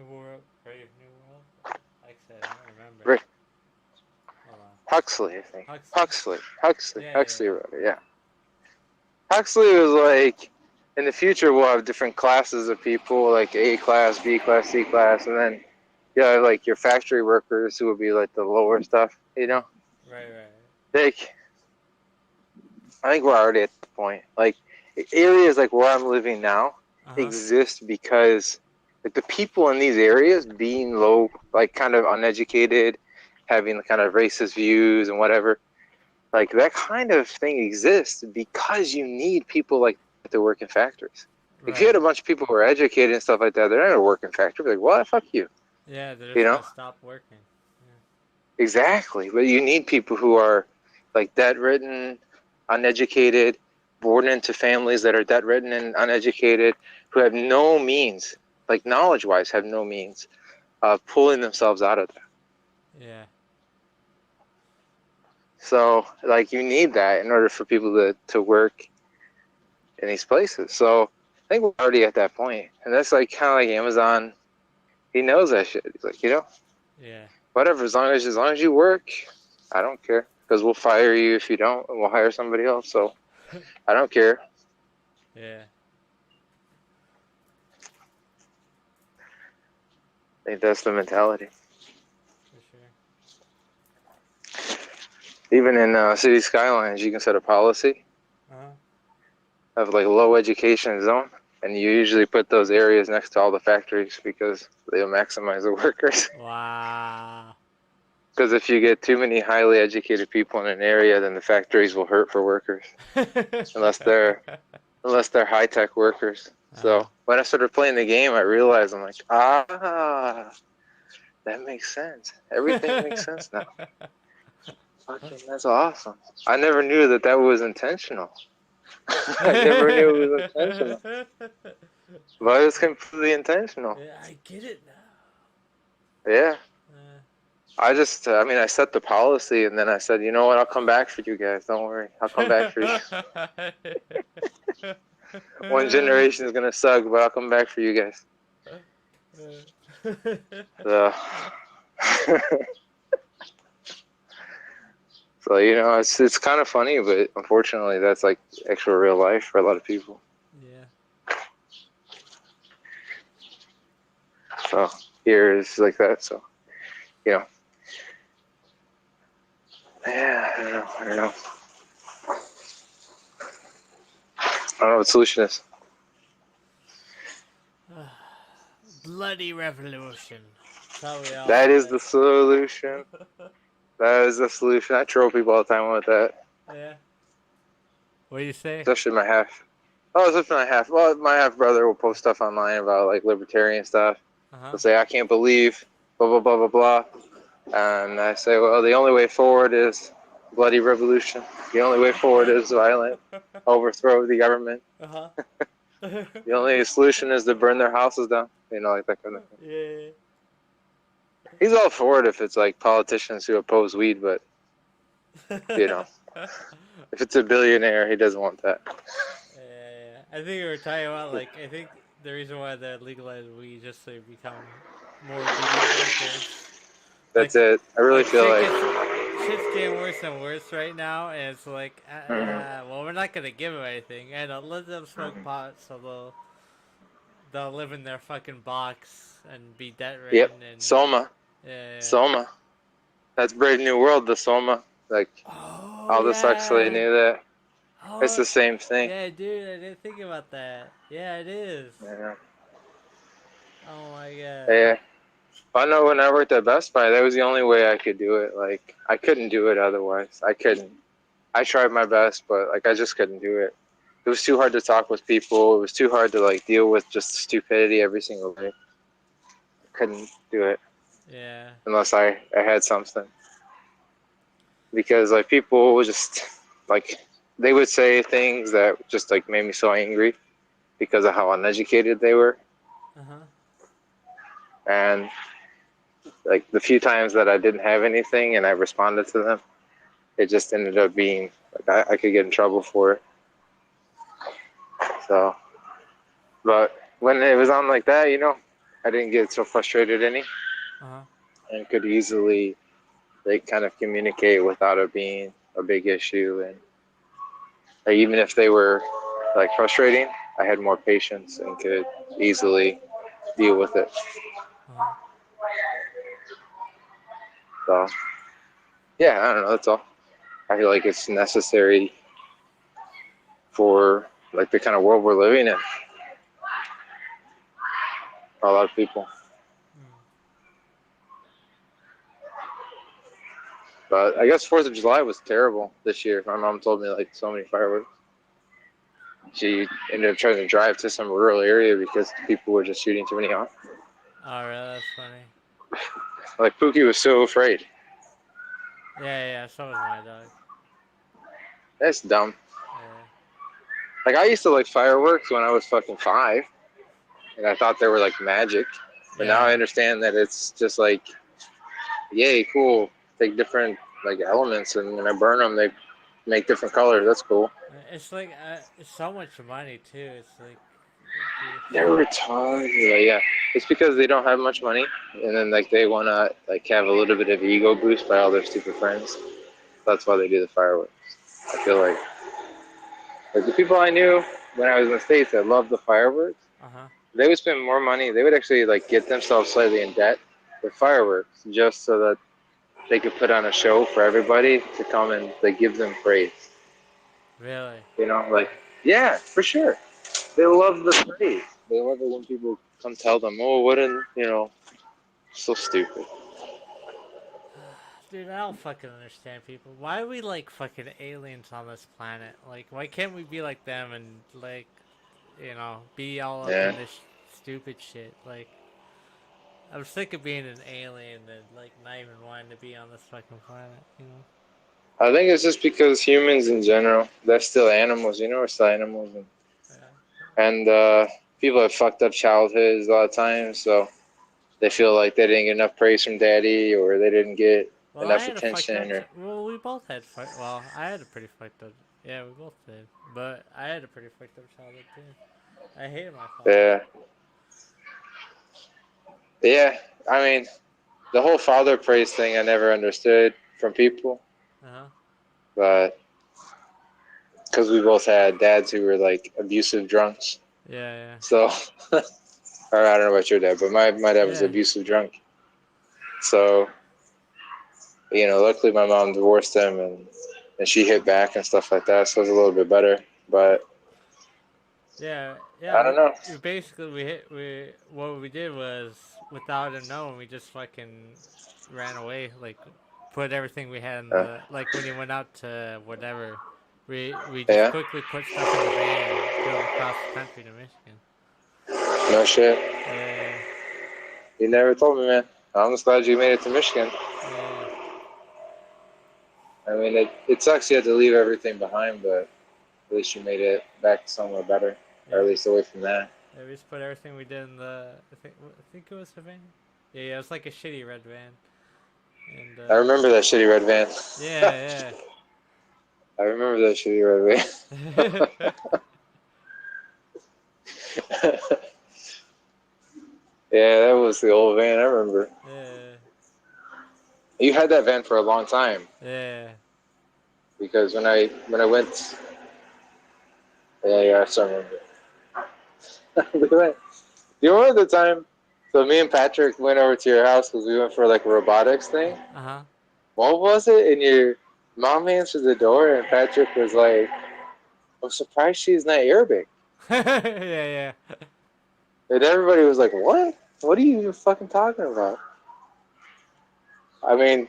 World, Brave New World. Like I said, I don't remember. Rick Hold on. Huxley, I think. Huxley. Huxley Yeah. wrote it. Yeah, Huxley was like, in the future we'll have different classes of people, like A class, B class, C class, and then like your factory workers who would be like the lower stuff. Right. Like I think we're already at the point. Like areas like where I'm living now Uh huh. exist because like the people in these areas being low, like kind of uneducated, having kind of racist views and whatever, like that kind of thing exists because you need people like that to work in factories. If you had Right. a bunch of people who are educated and stuff like that, they're not gonna work in factories. Like, what? Fuck you. Yeah, they're You just know? gonna stop working. Exactly. But you need people who are like debt ridden, uneducated, born into families that are debt ridden and uneducated, who have no means, like knowledge wise, have no means of pulling themselves out of that. Yeah. So, like, you need that in order for people to work in these places. So, I think we're already at that point. And that's like kind of like Amazon. He knows that shit. He's like, Yeah. whatever, as long as you work, I don't care. Because we'll fire you if you don't, and we'll hire somebody else. So, I don't care. Yeah. I think that's the mentality. For sure. Even in city skylines, you can set a policy Uh huh. of like low education zone, and you usually put those areas next to all the factories because they'll maximize the workers. Wow. Because if you get too many highly educated people in an area, then the factories will hurt for workers unless they're unless they're high tech workers. uh, So when I started playing the game, I realized I'm like, that makes sense. Everything makes sense now. Fucking, that's awesome. I never knew that that was intentional. I never knew it was intentional. But it's completely intentional. Yeah, I get it now. Yeah. Uh, I mean, I set the policy and then I said, you know what? I'll come back for you guys. Don't worry. I'll come back for you. One generation is going to suck, but I'll come back for you guys. So, so it's kind of funny, but unfortunately, that's like actual real life for a lot of people. yeah. So here is like that. So, you know, yeah, I don't know. I don't know what the solution is. Bloody revolution. That's how we all That do is it. the solution. That is the solution. I troll people all the time with that. Yeah. What do you say? Especially my half. Oh, especially my half. Well, my half brother will post stuff online about like libertarian stuff. Uh huh. He'll say, "I can't believe blah blah blah blah blah," and I say, "Well, the only way forward is bloody revolution. The only way forward is violent overthrow of the government. Uh huh. The only solution is to burn their houses down." Like that kind of thing. Yeah. He's all for it if it's like politicians who oppose weed, but you know, if it's a billionaire, he doesn't want that. Yeah. I think we were talking about like I think the reason why they legalized weed just to become more obedient workers. That's Like it. I really like feel shit's getting worse and worse right now, and it's like, well, we're not gonna give them anything, and let them smoke pot, so they'll live in their fucking box and be debt yep, ridden, and Soma, yeah. Soma. That's Brave New World. The Soma, like Oh Aldous Huxley yeah. knew that. It's Oh the same thing. yeah, dude. I didn't think about that. Yeah, it is. Yeah. Oh my god. Yeah. I know when I worked at Best Buy, that was the only way I could do it. Like I couldn't do it otherwise. I couldn't. I tried my best, but like I just couldn't do it. It was too hard to talk with people. It was too hard to like deal with just stupidity every single day. I couldn't do it Yeah. unless I had something. Because like people would just like they would say things that just like made me so angry because of how uneducated they were. Uh huh. And like the few times that I didn't have anything and I responded to them, it just ended up being like I could get in trouble for it. So, but when it was on like that, I didn't get so frustrated any, Uh-huh. and could easily like kind of communicate without it being a big issue. And like, even if they were like frustrating, I had more patience and could easily deal with it. Uh-huh. So yeah, I don't know. That's all. I feel like it's necessary for like the kind of world we're living in. For a lot of people. Mm. But I guess Fourth of July was terrible this year. My mom told me like so many fireworks. She ended up trying to drive to some rural area because people were just shooting too many off. Oh, really? That's funny. Like Pookie was so afraid. Yeah, yeah, so was my dog. That's dumb. Yeah. Like I used to like fireworks when I was fucking 5, and I thought they were like magic. But now I Yeah. understand that it's just like, yay, cool. Take different like elements and when I burn them, they make different colors. That's cool. It's like it's so much money too. It's like, dude. They're retarded. Like, yeah, it's because they don't have much money, and then like they wanna like have a little bit of ego boost by all their stupid friends. That's why they do the fireworks. I feel like the people I knew when I was in the States that loved the fireworks, Uh huh. they would spend more money. They would actually like get themselves slightly in debt with fireworks just so that they could put on a show for everybody to come and they give them praise. Really? You know, like yeah, for sure. They love the praise. They love it when people come tell them, "Oh, what an so stupid." Dude, I don't fucking understand people. Why are we like fucking aliens on this planet? Like, why can't we be like them and like, be all up Yeah, in this stupid shit? Like, I'm sick of being an alien and like not even wanting to be on this fucking planet. You know? I think it's just because humans in general, they're still animals. You know, we're still animals, Yeah. and people have fucked up childhoods a lot of times, so they feel like they didn't get enough praise from daddy, or they didn't get Well, I enough had a fucked up. attention, or Well, we both had fuck. Well, I had a pretty fucked up. Yeah, we both did. But I had a pretty fucked up childhood too. I hated my father. yeah, yeah. I mean, the whole father praise thing, I never understood from people, Uh huh. but because we both had dads who were like abusive drunks, Yeah, so. Or I don't know about your dad, but my dad was yeah, an abusive drunk. So, luckily my mom divorced him and she hit back and stuff like that, so it was a little bit better. But yeah. I don't know. We basically we what we did was without him knowing, we just fucking ran away. Like, put everything we had in Uh, the like when he went out to whatever. We just yeah, quickly put stuff in the van and drove across the country to Michigan. no shit. Yeah, You never told me, man. I'm just glad you made it to Michigan. yeah, I mean, it sucks you had to leave everything behind, but at least you made it back somewhere better, or at yeah. least away from that. Yeah, we just put everything we did in the. I think it was a van. Yeah, it was like a shitty red van, and I remember that shitty red van. yeah, I remember that shitty red yeah, van. Yeah, that was the old van. I remember. yeah, You had that van for a long time yeah. because when I went, yeah, I still remember. we went. Do you remember the time? So me and Patrick went over to your house because we went for like a robotics thing. Uh huh. What was it? And your mom answered the door, and Patrick was like, "I'm surprised she's not Arabic." Yeah, And everybody was like, "What? What are you even fucking talking about?" I mean,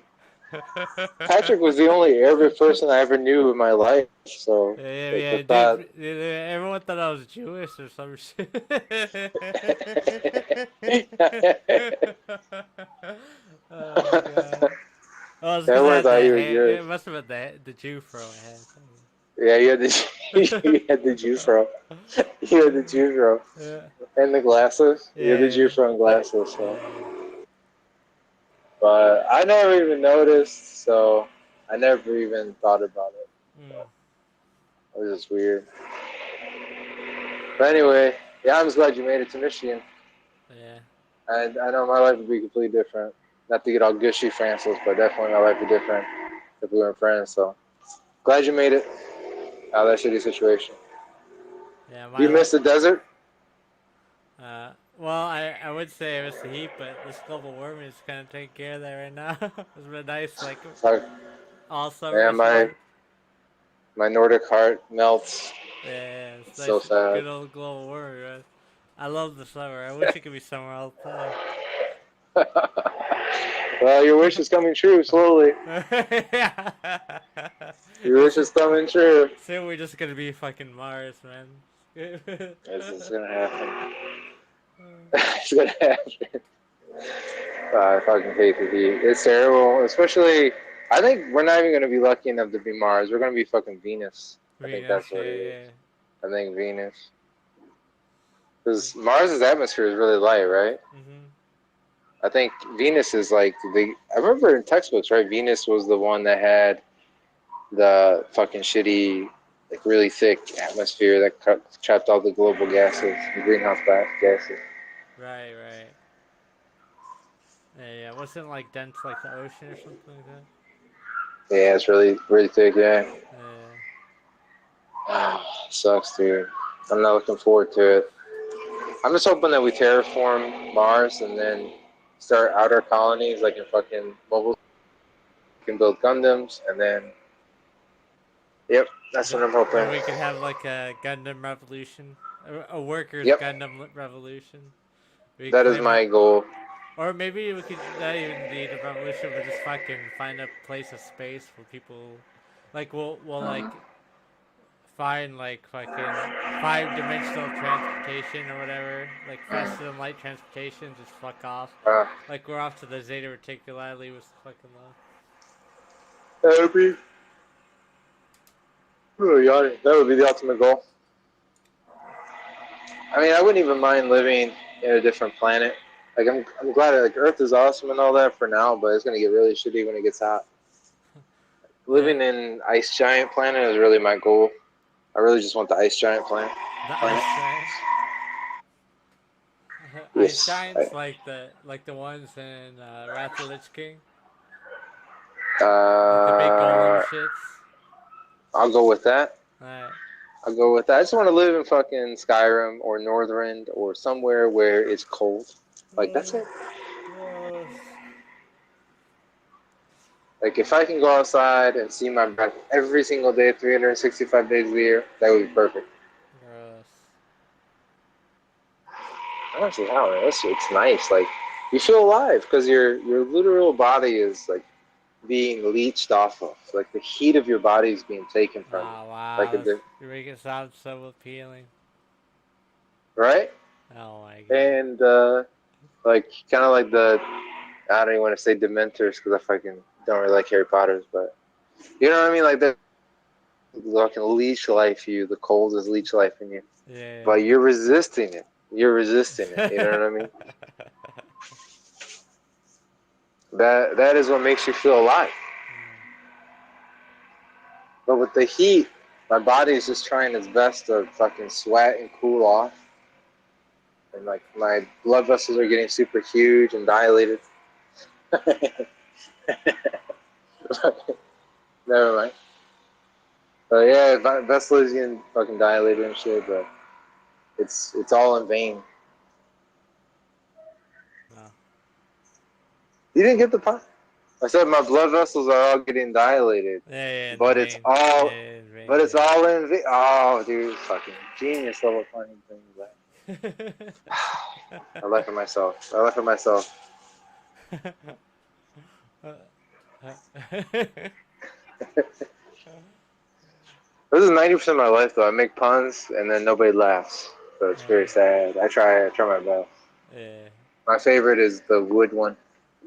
yeah. Patrick was the only Arabic person I ever knew in my life, so like the thought. Dude, everyone thought I was Jewish or some shit. Oh god. Oh, it's because I Everyone had thought that you were hand. Jewish. It must have been the Jew fro I had. Yeah, you had the you had the Jew fro. You had the Jew fro Yeah, and the glasses. You had the Jew yeah, fro and glasses. So, yeah. but I never even noticed, so I never even thought about it. Mm, So it was just weird. But anyway, yeah, I'm just glad you made it to Michigan. yeah. I know my life would be completely different. Not to get all gushy, Francis, but definitely my life would be different if we weren't friends. So glad you made it out of that shitty situation. Yeah, Do my you life. miss the desert? Well, I would say it was the heat, but this global warming is kind of taking care of that right now. It's been nice, like Sorry. all summer. Yeah, It's been my Nordic heart melts. yeah, it's It's so nice, sad. good old global warming, man. I love the summer. I wish it could be summer all the time. Well, your wish is coming true slowly. Yeah. Your wish is coming true. Soon we're just gonna be fucking Mars, man. This is gonna happen. It's gonna happen. I fucking hate the heat. It's terrible, especially. I think we're not even gonna be lucky enough to be Mars. We're gonna be fucking Venus. I think Venus, that's what yeah, it is. yeah. I think Venus, because Mars's atmosphere is really light, right? Mhm. I think Venus is like the. I remember in textbooks, right? Venus was the one that had the fucking shitty, like really thick atmosphere that trapped all the global gases, the greenhouse gases. Right, right. Yeah, yeah. Wasn't it like dense like the ocean or something like that? Yeah, it's really, really thick. Yeah, Yeah. sucks, dude. I'm not looking forward to it. I'm just hoping that we terraform Mars and then start outer colonies, like in fucking mobile. We can build Gundams, and then, yep, that's what I'm Then hoping. we could have like a Gundam revolution, a workers' Yep, Gundam revolution. We that is claim it, my goal. or maybe we could not even need a revolution, but just fucking find a place of space for people. Like we'll like find like fucking 5 dimensional transportation or whatever, like faster than light transportation. Just fuck off. Uh, Like we're off to the Zeta Reticuli. Leave us fucking alone. that would be, that would be the ultimate goal. I mean, I wouldn't even mind living in a different planet. Like, I'm glad like Earth is awesome and all that for now, but it's gonna get really shitty when it gets hot. Yeah, Living in ice giant planet is really my goal. I really just want the ice giant planet. the Planet. ice giant. Ice Yes. giants like the ones in Wrath of the Lich King, like the big golem Uh, shits. I'll go with that. Right. I'll go with that. I just want to live in fucking Skyrim or Northrend or somewhere where it's cold. Like that's it. Like if I can go outside and see my breath every single day, 365 days a year, that would be perfect. Gross. Honestly, how it's nice. Like you feel alive because your literal body is like being leached off of. Like the heat of your body is being taken from you. Oh Like wow, you make it sound so appealing. right? Oh my god. And like kind of like the I don't even want to say Dementors because I fucking don't really like Harry Potter's, but you know what I mean? Like the fucking leech life you, the cold is leech life in you, Yeah. but you're resisting it. You're resisting it. You know what I mean? That is what makes you feel alive. But with the heat, my body is just trying its best to fucking sweat and cool off. And like my blood vessels are getting super huge and dilated. Never mind. But yeah, vessel is getting fucking dilated and shit, but it's all in vain. No. You didn't get the part? I said my blood vessels are all getting dilated, Yeah, yeah, in the but it's vein. all Yeah, in the vein, but it's all in vain. Oh, dude, fucking genius level funny thing. But I laugh at myself. I laugh at myself. This is 90% of my life though. I make puns and then nobody laughs, so it's very sad. I try my best. Yeah. My favorite is the wood one.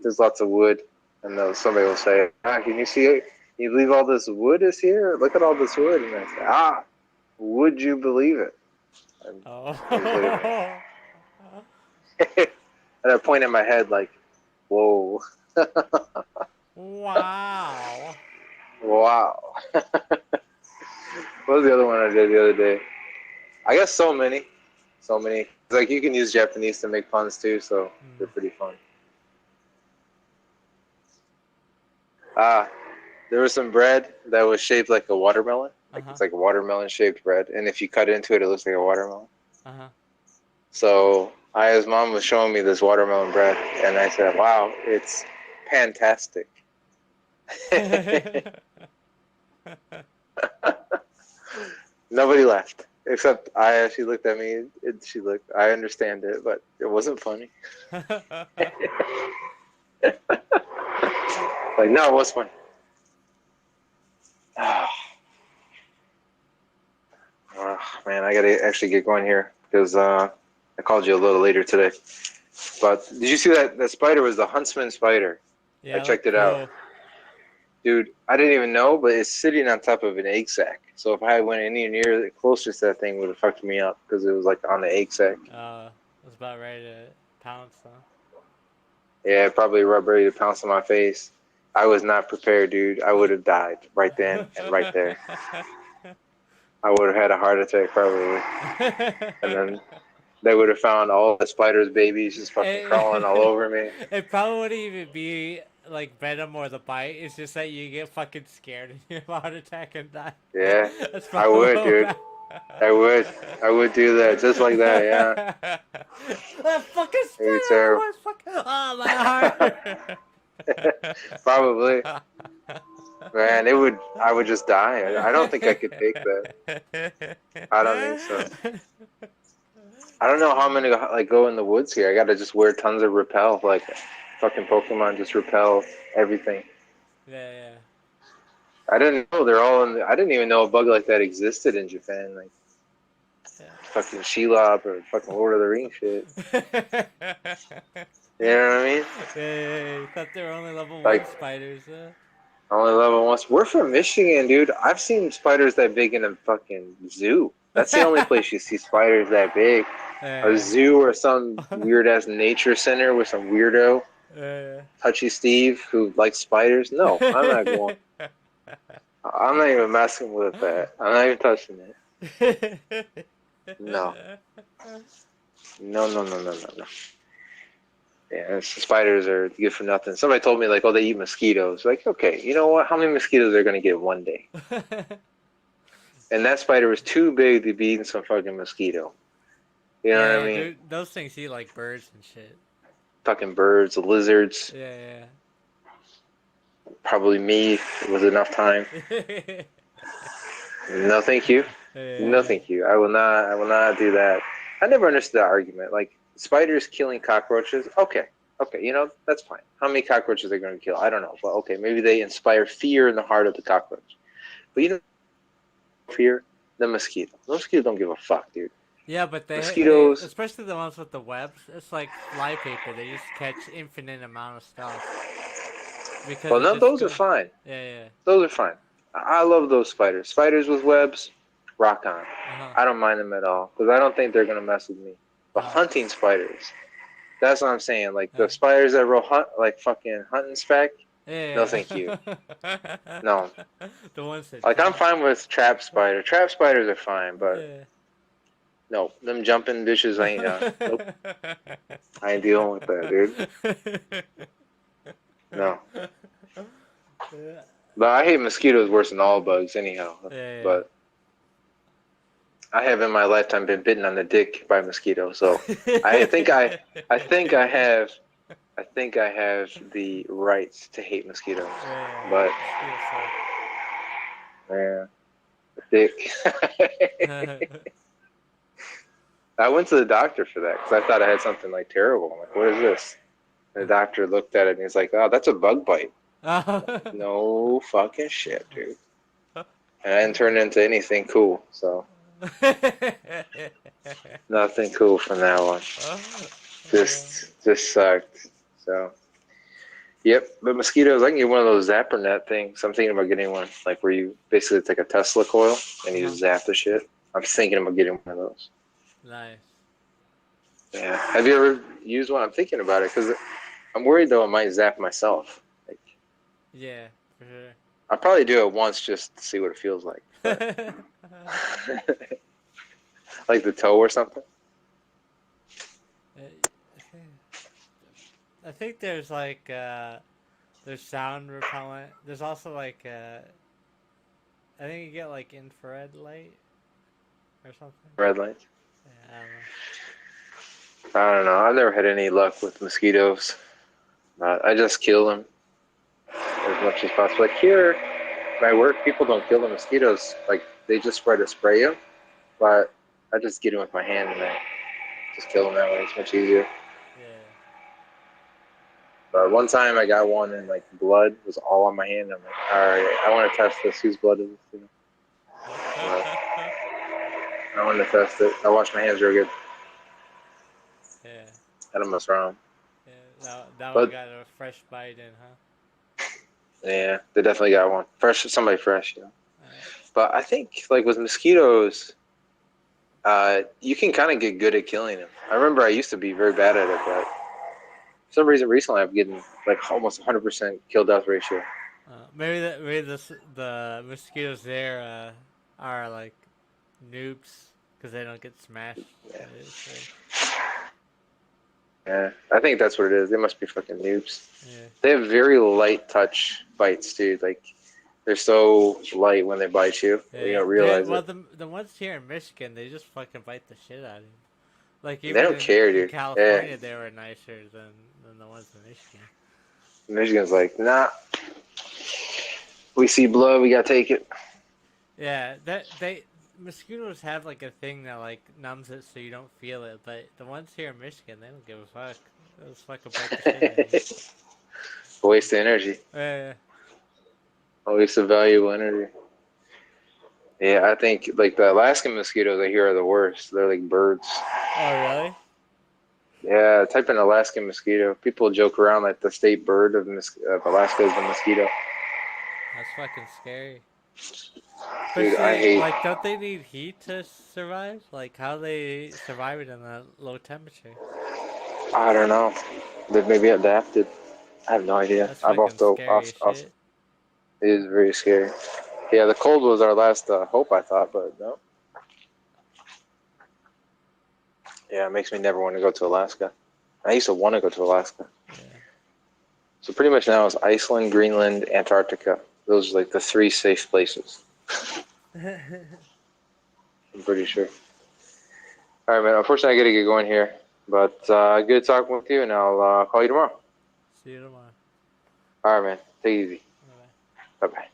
There's lots of wood, and somebody will say, "Ah, can you see it? You believe all this wood is here? Look at all this wood." And I say, "Ah, would you believe it?" And they believe Oh. it. And I point at my head like, "Whoa, Wow. wow." What was the other one I did the other day? I guess so many. So many. Like you can use Japanese to make puns too, so they're Mm. pretty fun. Ah, there was some bread that was shaped like a watermelon. Like Uh-huh. it's like a watermelon shaped bread, and if you cut into it, it looks like a watermelon. Uh-huh. So Aya's mom was showing me this watermelon bread, and I said, "Wow, it's fantastic." Nobody laughed except Aya. She looked at me. She looked. I understand it, but it wasn't funny. Like no, it was funny. Oh, man, I gotta actually get going here because I called you a little later today. But did you see that spider was the huntsman spider? I Yeah, look checked it out. cool. Dude, I didn't even know, but it's sitting on top of an egg sac. So if I went any near closer to that thing, would have fucked me up because it was like on the egg sac. I was about ready to pounce, huh? Yeah, probably rub ready to pounce on my face. I was not prepared, dude. I would have died right then and right there. I would have had a heart attack probably, and then they would have found all the spiders' babies just fucking crawling all over me. It probably wouldn't even be like venom or the bite. It's just that you get fucking scared and you have a heart attack and die. Yeah, That's I probably would, what would dude. I would. I would do that just like that. Yeah. That fucking Maybe spider terrible. was fucking. Oh my Probably. heart. Man, it would. I would just die. I don't think I could take that. I don't think so. I don't know how many like go in the woods here. I gotta just wear tons of repel. Like fucking Pokemon just repel everything. Yeah, I didn't know they're all in. I didn't even know a bug like that existed in Japan. Like yeah. fucking Shelob or fucking Lord of the Rings shit. You know what I mean? Yeah, thought they were only level 1 Like spiders. only level once. We're from Michigan, dude. I've seen spiders that big in a fucking zoo. That's the only place you see spiders that big. A Yeah. zoo or some weird ass nature center with some weirdo, touchy Steve who likes spiders. No, I'm not going. I'm not even messing with that. I'm not even touching it. No, no, no, no, no, no, no. Yeah, spiders are good for nothing. Somebody told me like, oh, they eat mosquitoes. Like, okay, you know what? How many mosquitoes are gonna get one day? And that spider was too big to be eating some fucking mosquito. You know what I Yeah, mean? those things eat like birds and shit. Fucking birds, lizards, Yeah, probably me was enough time. yeah. No, thank you. No, Yeah. thank you. I will not. I will not do that. I never understood that argument. Like spiders killing cockroaches. Okay, okay, you know that's fine. How many cockroaches are going to kill? I don't know. But okay, maybe they inspire fear in the heart of the cockroach. But you know, fear the mosquito. The mosquito don't give a fuck, dude. Yeah, but they Mosquitoes. especially the ones with the webs. It's like flypaper. They just catch infinite amount of stuff because Well, it no, just those are go. fine. Yeah. Those are fine. I love those spiders. Spiders with webs, rock on. Uh huh. I don't mind them at all because I don't think they're gonna mess with me. But hunting spiders, that's what I'm saying. Like the spiders that roll hunt, like fucking hunting speck. No, Yeah. thank you. No. The ones that Like I'm jump. fine with trap spider. Trap spiders are fine, but Yeah. no, them jumping bitches ain't. Nope. I ain't dealing with that, dude. No. Yeah. But I hate mosquitoes worse than all bugs, anyhow. Yeah. But I have in my lifetime been bitten on the dick by a mosquito, so I think I think I have the rights to hate mosquitoes. But yeah, dick. I went to the doctor for that because I thought I had something like terrible. I'm like, what is this? And the doctor looked at it and he's like, oh, that's a bug bite. Like, no fucking shit, dude. And I didn't turn into anything cool, so nothing cool from that one. Just sucked. So yep, but mosquitoes, I can get one of those zapper net things. I'm thinking about getting one, like where you basically take a Tesla coil and you just zap the shit. I'm thinking about getting one of those. Nice. Yeah. Have you ever used one? I'm thinking about it because I'm worried though I might zap myself. Like, Yeah, for sure. I'll probably do it once just to see what it feels like. But like the toe or something. I think there's like there's sound repellent. There's also like I think you get like infrared light or something. Red lights. Yeah, I don't know. I don't know. I've never had any luck with mosquitoes. I just kill them as much as possible. Like here, my work, people don't kill the mosquitoes. Like they just try to spray them, but I just get them with my hand and I just kill them that way. It's much easier. Yeah. But one time I got one and like blood was all on my hand. I'm like, all right, I want to test this. Whose blood is this? Uh, I want to test it. I wash my hands real good. Yeah. I don't mess around. Yeah. That one But got a fresh bite in, huh? yeah, they definitely got one. Fresh, somebody fresh, you know. Alright. But I think like with mosquitoes, you can kind of get good at killing them. I remember I used to be very bad at it, but for some reason recently I'm getting like almost 100% kill death ratio. The mosquitoes there are like noobs because they don't get smashed. Yeah. So, Yeah, I think that's what it is. They must be fucking noobs. yeah. They have very light touch bites, dude. Like they're so light when they bite you. You Yeah, don't realize well, it. the ones here in Michigan, they just fucking bite the shit out of you. Like They even don't care, in dude. Yeah, California, they were nicer than the ones in Michigan. Michigan's like, nah. We see blood, we gotta take it. Yeah, that they mosquitoes have like a thing that like numbs it so you don't feel it, but the ones here in Michigan, they don't give a fuck. They'll just fucking bite the shit out of you. Waste of energy. Yeah. A waste of valuable energy. Yeah, I think like the Alaskan mosquitoes I hear are the worst. They're like birds. Oh really? Yeah, type in Alaskan mosquito. People joke around like the state bird of Alaska is the mosquito. That's fucking scary. Dude, I Especially hate. like, don't they need heat to survive? Like how they survive it in a low temperature? I don't know. They maybe adapted. I have no idea. That's I've fucking also, scary also, as also shit. it is very scary. Yeah, the cold was our last hope, I thought, but no. Yeah, it makes me never want to go to Alaska. I used to want to go to Alaska. Yeah. So pretty much now it's Iceland, Greenland, Antarctica. Those are like the three safe places. I'm pretty sure. All right, man. Unfortunately, I got to get going here. But good talking with you, and I'll call you tomorrow. See you tomorrow. All right, man. Take it easy. Bye. Bye-bye.